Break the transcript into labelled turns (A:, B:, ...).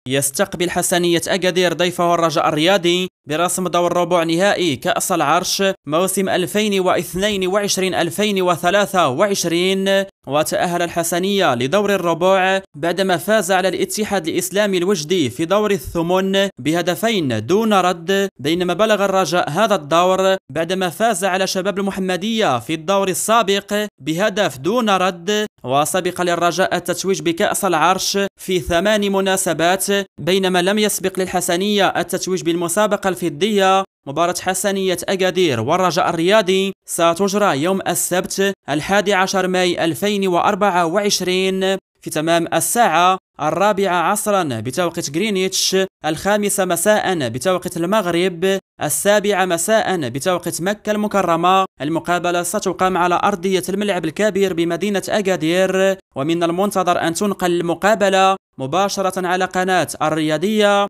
A: يستقبل حسنية أكادير ضيفه الرجاء الرياضي برسم دور ربع نهائي كأس العرش موسم 2022-2023، وتأهل الحسنية لدور الربع بعدما فاز على الاتحاد الإسلامي الوجدي في دور الثمن بهدفين دون رد، بينما بلغ الرجاء هذا الدور بعدما فاز على شباب المحمدية في الدور السابق بهدف دون رد. وسبق للرجاء التتويج بكأس العرش في 8 مناسبات، بينما لم يسبق للحسنية التتويج بالمسابقة الفضية. مباراة حسنية أكادير والرجاء الرياضي ستجرى يوم السبت 11 ماي 2024 في تمام الساعة 4 عصرا بتوقيت غرينتش، 5 مساء بتوقيت المغرب، 7 مساء بتوقيت مكة المكرمة. المقابلة ستقام على أرضية الملعب الكبير بمدينة أكادير، ومن المنتظر أن تنقل المقابلة مباشرة على قناة الرياضية.